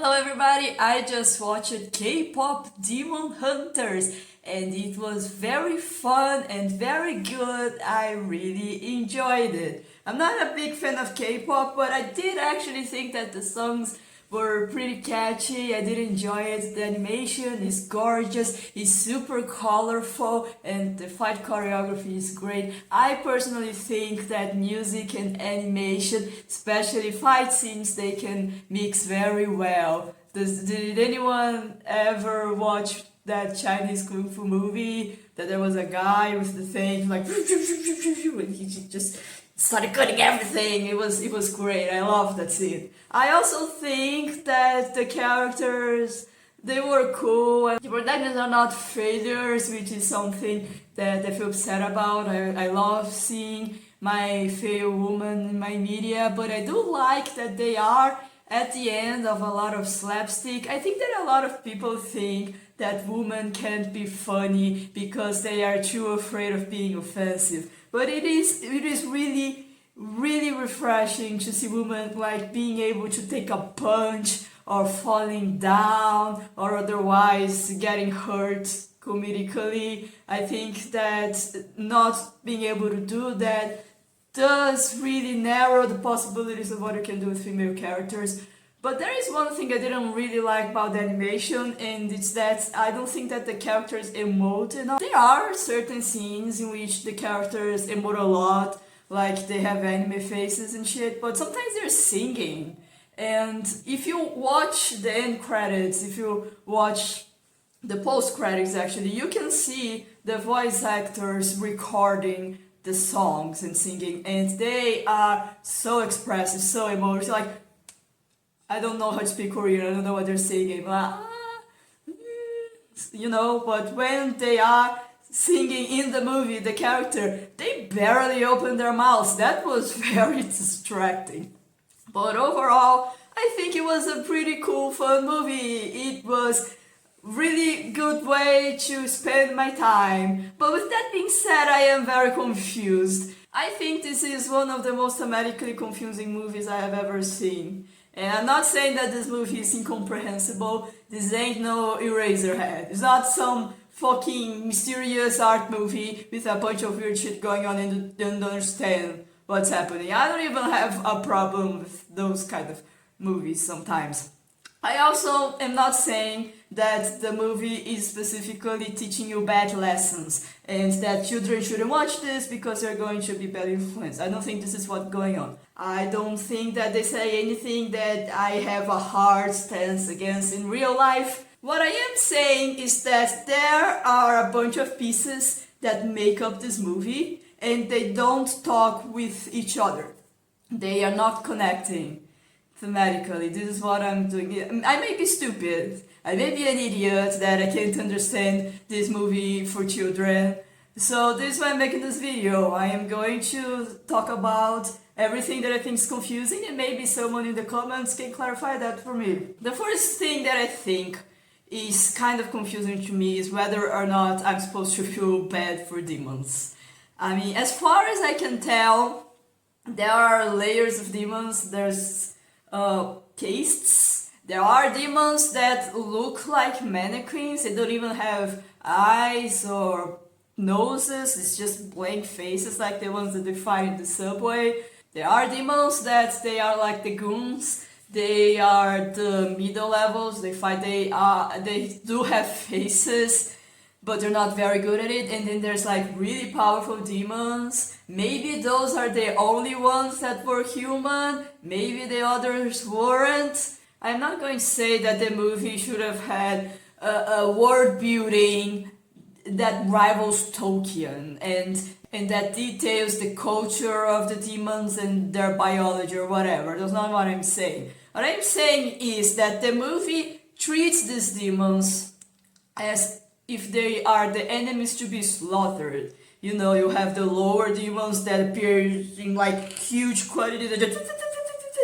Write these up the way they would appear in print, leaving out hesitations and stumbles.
Hello everybody, I just watched K-pop Demon Hunters and it was very fun and very good. I really enjoyed it. I'm not a big fan of K-pop, but I did actually think that the songs were pretty catchy. I did enjoy it. The animation is gorgeous, it's super colorful, and the fight choreography is great. I personally think that music and animation, especially fight scenes, they can mix very well. Did anyone ever watch that Chinese kung fu movie that there was a guy with the thing like and he just started cutting everything? It was great. I love that scene. I also think that the characters, they were cool. The protagonists are not failures, which is something that I feel upset about. I love seeing my fail woman in my media, but I do like that they are at the end of a lot of slapstick. I think that a lot of people think that women can't be funny because they are too afraid of being offensive. But it is really refreshing to see women like being able to take a punch or falling down or otherwise getting hurt comedically. I think that not being able to do that does really narrow the possibilities of what you can do with female characters. But there is one thing I didn't really like about the animation, and it's that I don't think that the characters emote enough. There are certain scenes in which the characters emote a lot, like they have anime faces and shit, but sometimes they're singing. And if you watch the end credits, if you watch the post credits actually, you can see the voice actors recording the songs and singing, and they are so expressive, so emotional. Like, I don't know how to speak Korean, I don't know what they're singing, but when they are singing in the movie, the character, they barely open their mouths. That was very distracting. But overall, I think it was a pretty cool, fun movie. It was really good way to spend my time. But with that being said, I am very confused. I think this is one of the most thematically confusing movies I have ever seen. And I'm not saying that this movie is incomprehensible. This ain't no Eraserhead. It's not some fucking mysterious art movie with a bunch of weird shit going on and you don't understand what's happening. I don't even have a problem with those kind of movies sometimes. I also am not saying that the movie is specifically teaching you bad lessons and that children shouldn't watch this because they're going to be bad influenced. I don't think this is what's going on. I don't think that they say anything that I have a hard stance against in real life. What I am saying is that there are a bunch of pieces that make up this movie and they don't talk with each other. They are not connecting thematically. This is what I'm doing. I may be stupid. I may be an idiot that I can't understand this movie for children. So this is why I'm making this video. I am going to talk about everything that I think is confusing and maybe someone in the comments can clarify that for me. The first thing that I think is kind of confusing to me is whether or not I'm supposed to feel bad for demons. I mean, as far as I can tell, there are layers of demons. There's castes. There are demons that look like mannequins. They don't even have eyes or noses. It's just blank faces like the ones that they fight in the subway. There are demons that they are like the goons. They are the middle levels. They do have faces, but they're not very good at it. And then there's like really powerful demons. Maybe those are the only ones that were human. Maybe the others weren't. I'm not going to say that the movie should have had a world building that rivals Tolkien and that details the culture of the demons and their biology or whatever. That's not what I'm saying. What I'm saying is that the movie treats these demons as if they are the enemies to be slaughtered. You know, you have the lower demons that appear in like huge quantity,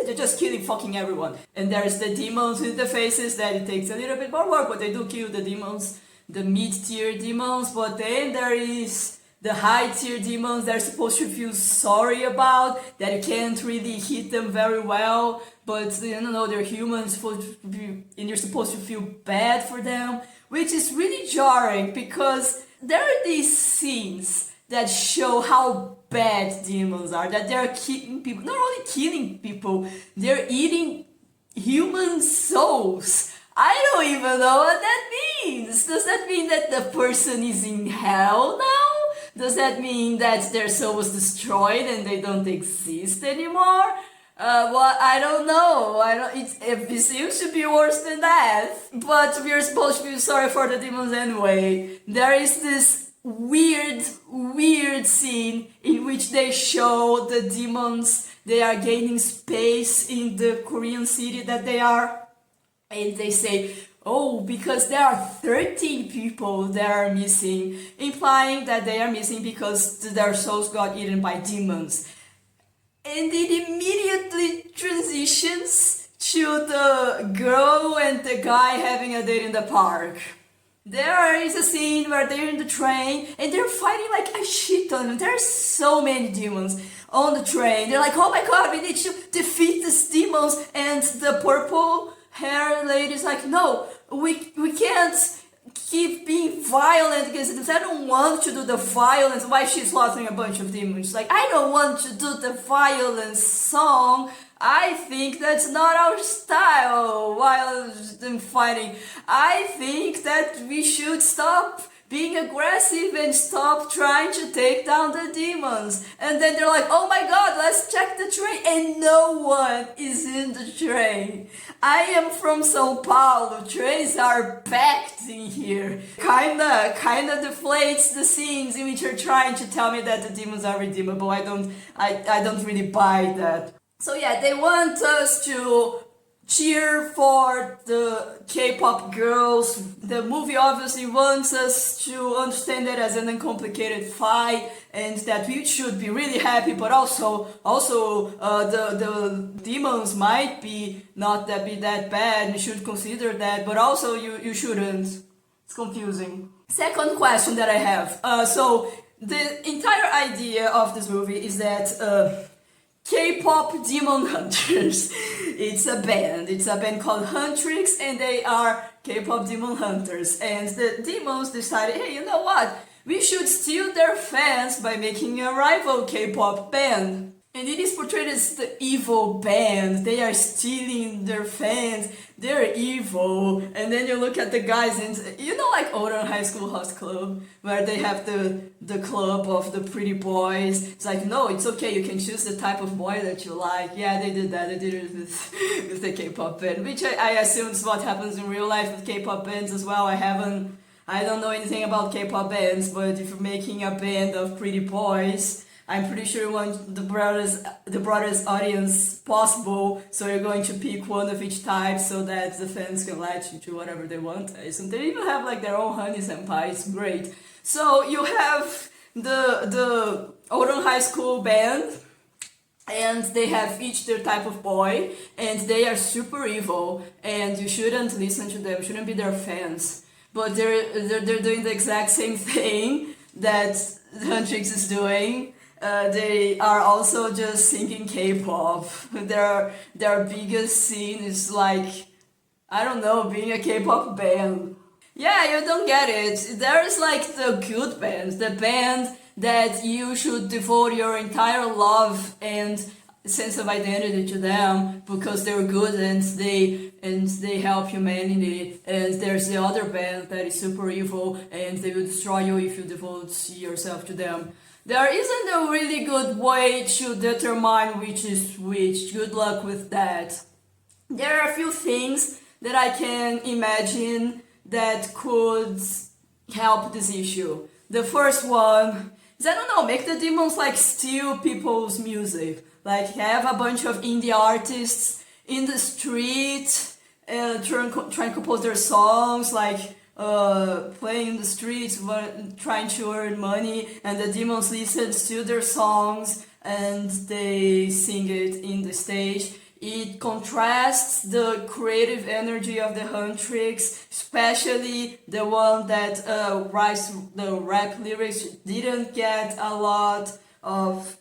they're just killing fucking everyone. And there's the demons with the faces that it takes a little bit more work, but they do kill the demons, the mid-tier demons. But then there is the high-tier demons they're supposed to feel sorry about, that you can't really hit them very well. but you know they're humans, supposed to be, and you're supposed to feel bad for them, which is really jarring because there are these scenes that show how bad demons are, that they're killing people, not only killing people, they're eating human souls. I don't even know what that means. Does that mean that the person is in hell now? Does that mean that their soul was destroyed and they don't exist anymore? Well, I don't know. It seems to be worse than that. But we're supposed to feel sorry for the demons anyway. There is this weird scene in which they show the demons. They are gaining space in the Korean city that they are. And they say, oh, because there are 13 people that are missing, implying that they are missing because their souls got eaten by demons. And it immediately transitions to the girl and the guy having a date in the park. There is a scene where they're in the train and they're fighting like a shit ton. There are so many demons on the train. They're like, oh my god, we need to defeat these demons. And the purple hair lady's like, no, we can't keep being violent against them. I don't want to do the violence. Why she's slaughtering a bunch of demons? Like, I don't want to do the violence song. I think that's not our style while them fighting. I think that we should stop being aggressive and stop trying to take down the demons. And then they're like, oh my god, let's check the train. And no one is in the train. I am from São Paulo. Trains are packed in here. Kinda deflates the scenes in which you're trying to tell me that the demons are redeemable. I don't really buy that. So yeah, they want us to cheer for the K-pop girls. The movie obviously wants us to understand it as an uncomplicated fight and that we should be really happy, but also the demons might be not that bad. You should consider that, but also you shouldn't. It's confusing. Second question that I have. So the entire idea of this movie is that K-pop Demon Hunters. It's a band called Huntrix, and they are K-pop Demon Hunters. And the demons decided, hey, you know what? We should steal their fans by making a rival K-pop band. And it is portrayed as the evil band. They are stealing their fans. They're evil. And then you look at the guys and, you know, like Oran High School Host Club, where they have the club of the pretty boys. It's like, no, it's okay. You can choose the type of boy that you like. Yeah, they did that. They did it with the K-pop band, which I assume is what happens in real life with K-pop bands as well. I don't know anything about K-pop bands, but if you're making a band of pretty boys, I'm pretty sure you want the broadest audience possible, so you're going to pick one of each type so that the fans can latch into whatever they want. So they even have like their own honey senpai. It's great. So you have the Oran High School band, and they have each their type of boy, and they are super evil, and you shouldn't listen to them, shouldn't be their fans. But they're doing the exact same thing that Huntrix is doing. They are also just singing K-pop. Their biggest scene is like, I don't know, being a K-pop band. Yeah, you don't get it. There is like the good band, the band that you should devote your entire love and sense of identity to them because they're good and they help humanity. And there's the other band that is super evil and they will destroy you if you devote yourself to them. There isn't a really good way to determine which is which. Good luck with that. There are a few things that I can imagine that could help this issue. The first one is, I don't know, make the demons like steal people's music. Like have a bunch of indie artists in the street trying to compose their songs, like playing in the streets, trying to earn money, and the demons listen to their songs and they sing it in the stage. It contrasts the creative energy of the Huntrix, especially the one that writes the rap lyrics, didn't get a lot of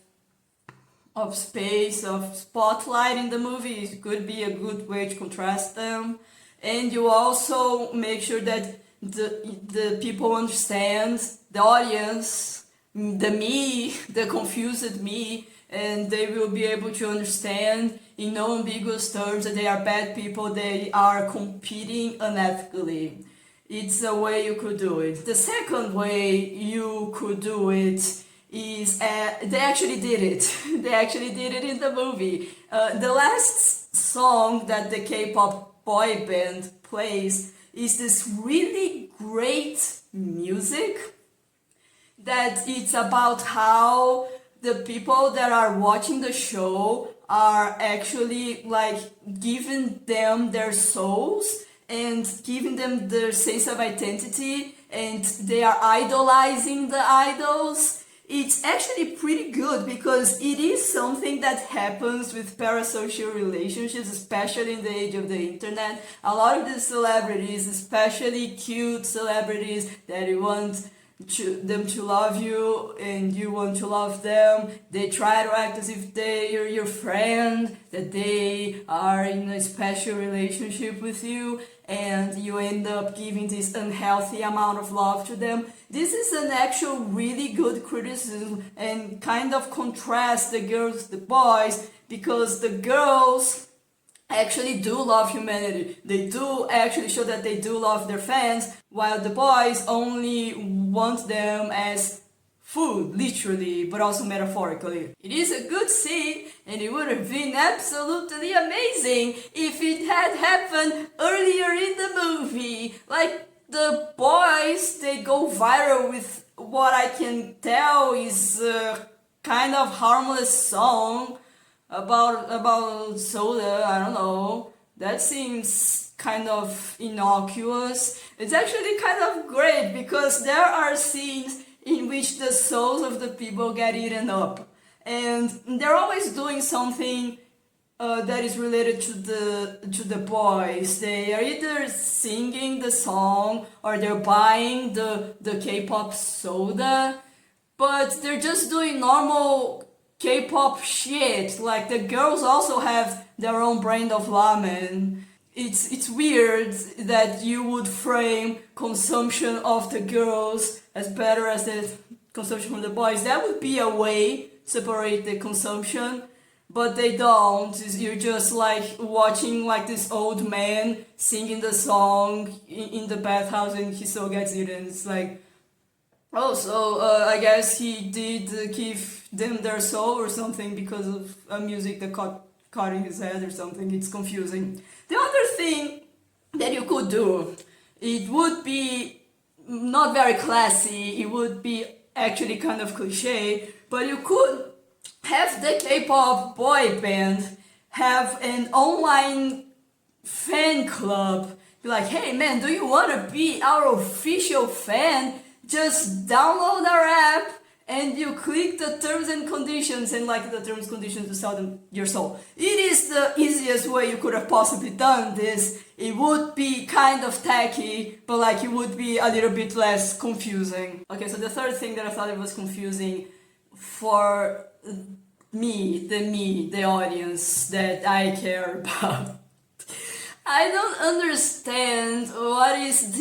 of space, of spotlight in the movie. It could be a good way to contrast them. And you also make sure that the people understand, the audience, the confused me, and they will be able to understand in no ambiguous terms that they are bad people, they are competing unethically. It's a way you could do it. The second way you could do it is, they actually did it. They actually did it in the movie. The last song that the K-pop boy band plays is this really great music that it's about how the people that are watching the show are actually like giving them their souls and giving them their sense of identity, and they are idolizing the idols. It's actually pretty good because it is something that happens with parasocial relationships, especially in the age of the internet. A lot of these celebrities, especially cute celebrities that you want them to love you and you want to love them, they try to act as if they are your friend, that they are in a special relationship with you, and you end up giving this unhealthy amount of love to them. This is an actual really good criticism and kind of contrasts the girls to the boys, because the girls actually do love humanity. They do actually show that they do love their fans, while the boys only want them as food, literally, but also metaphorically. It is a good scene, and it would have been absolutely amazing if it had happened earlier in the movie. Like, the boys, they go viral with what I can tell is a kind of harmless song about soda, I don't know. That seems kind of innocuous. It's actually kind of great because there are scenes in which the souls of the people get eaten up, and they're always doing something that is related to the boys. They are either singing the song or they're buying the K-pop soda, but they're just doing normal K-pop shit. Like, the girls also have their own brand of ramen. It's weird that you would frame consumption of the girls as better as the consumption from the boys. That would be a way to separate the consumption, but they don't. You're just like watching like this old man singing the song in the bathhouse and he still gets eaten. It's like, oh, so I guess he did give them their soul or something because of a music that caught in his head or something. It's confusing. The other thing that you could do, it would be not very classy, it would be actually kind of cliche, but you could have the K-pop boy band have an online fan club. Be like, hey man, do you want to be our official fan? Just download our app and you click the terms and conditions and like the terms and conditions to sell them your soul. It is the easiest way you could have possibly done this. It would be kind of tacky, but like it would be a little bit less confusing. Okay, so the third thing that I thought it was confusing for the audience that I care about. I don't understand what is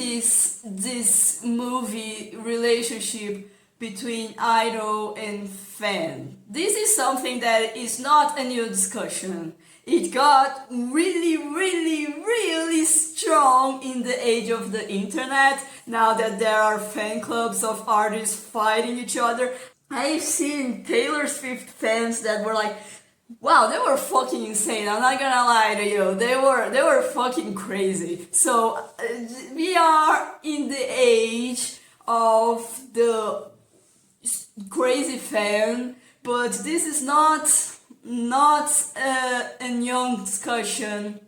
this movie relationship between idol and fan. This is something that is not a new discussion. It got really strong in the age of the internet, now that there are fan clubs of artists fighting each other. I've seen Taylor Swift fans that were like, wow, they were fucking insane. I'm not gonna lie to you. They were fucking crazy. So we are in the age of the crazy fan, but this is not a young discussion.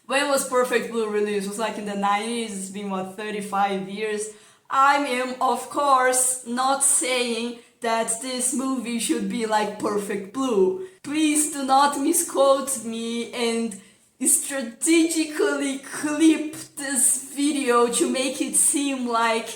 When was Perfect Blue released? It was like in the 90s. It's been 35 years. I am of course not saying that this movie should be like Perfect Blue. Please do not misquote me and strategically clip this video to make it seem like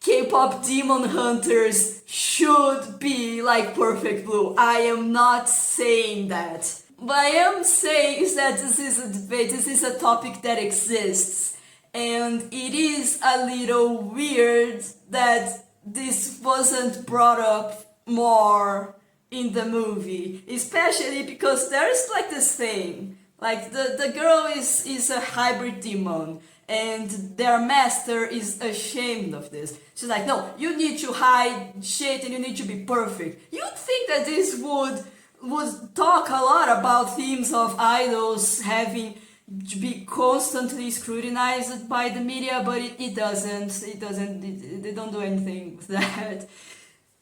K-pop demon hunters should be like Perfect Blue. I am not saying that. What I am saying is that this is a debate, this is a topic that exists. And it is a little weird that this wasn't brought up more in the movie. Especially because there's like this thing. Like the girl is a hybrid demon. And their master is ashamed of this. She's like, no, you need to hide shit and you need to be perfect. You'd think that this would talk a lot about themes of idols having to be constantly scrutinized by the media, but it doesn't. They don't do anything with that.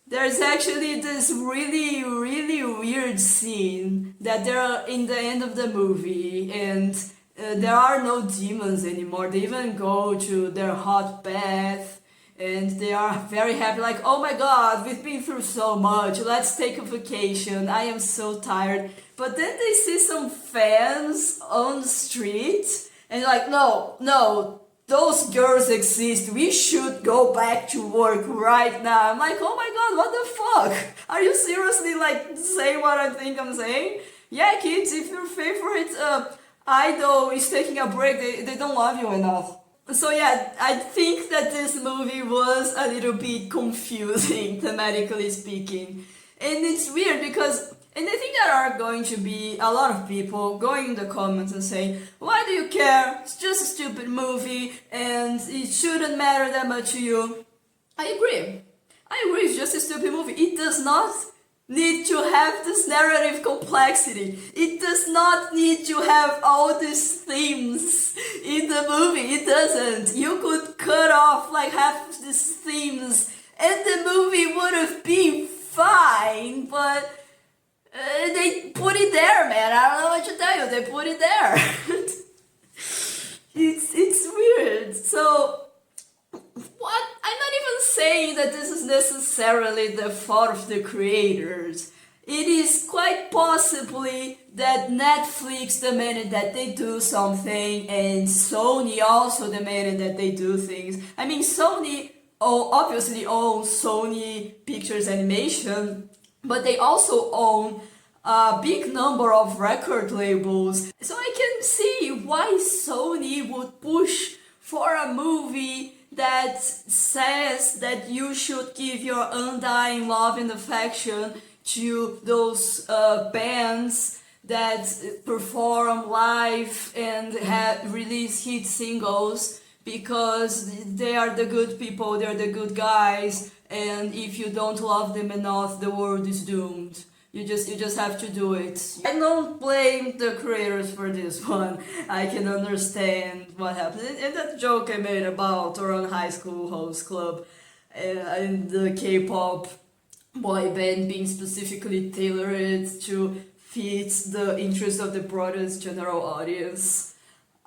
There's actually this really, really weird scene that they're in the end of the movie, and there are no demons anymore. They even go to their hot bath and they are very happy, like, oh my god, we've been through so much, let's take a vacation, I am so tired. But then they see some fans on the street and like, no, those girls exist, we should go back to work right now. I'm like, oh my god, what the fuck? Are you seriously like saying what I think I'm saying? Yeah, kids, if your favorite idol is taking a break, they don't love you enough. So yeah, I think that this movie was a little bit confusing, thematically speaking. And it's weird because, and I think there are going to be a lot of people going in the comments and saying, why do you care? It's just a stupid movie and it shouldn't matter that much to you. I agree, it's just a stupid movie. It does not need to have this narrative complexity. It does not need to have all these themes in the movie. It doesn't. You could cut off like half of these themes and the movie would have been fine, but they put it there, man. I don't know what to tell you. They put it there. It's weird. So what? I'm not even saying that this is necessarily the fault of the creators. It is quite possibly that Netflix demanded that they do something and Sony also demanded that they do things. I mean, Sony obviously owns Sony Pictures Animation, but they also own a big number of record labels. So I can see why Sony would push for a movie that says that you should give your undying love and affection to those bands that perform live and release hit singles, because they are the good people, they're the good guys, and if you don't love them enough, the world is doomed. You just have to do it. I don't blame the creators for this one. I can understand what happened. And that joke I made about Toron High School Host Club and the K-pop boy band being specifically tailored to fit the interest of the broadest general audience.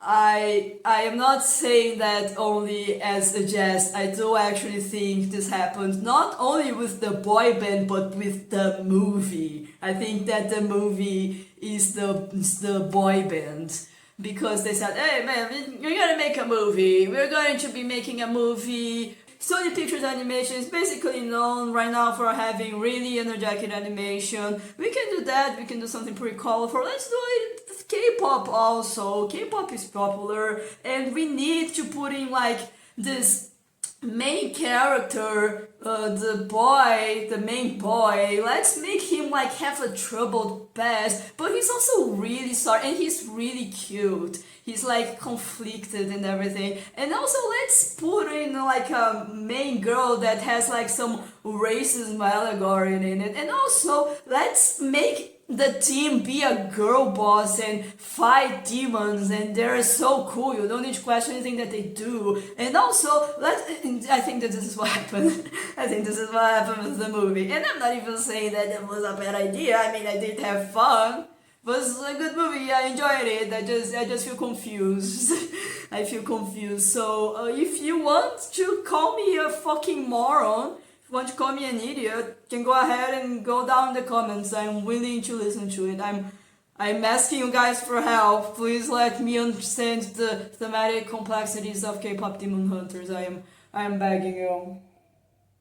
I am not saying that only as a jest. I do actually think this happened not only with the boy band but with the movie. I think that the movie is the boy band, because they said, hey man, we're gonna make a movie. We're going to be making a movie. Sony Pictures Animation is basically known right now for having really energetic animation. We can do that, we can do something pretty colorful. Let's do it with K-pop also. K-pop is popular and we need to put in like this main character, the main boy, let's make him like have a troubled past, but he's also really sorry and he's really cute. He's like conflicted and everything. And also let's put in like a main girl that has like some racism allegory in it. And also let's make the team be a girl boss and fight demons, and they're so cool, you don't need to question anything that they do. And also I think that this is what happened. I think this is what happened with the movie, and I'm not even saying that it was a bad idea. I mean, I did have fun. It was a good movie, I enjoyed it. I just feel confused. I feel confused. So if you want to call me a fucking moron, if you want to call me an idiot, you can go ahead and go down in the comments. I'm willing to listen to it. I'm asking you guys for help. Please let me understand the thematic complexities of K-pop demon hunters. I am begging you.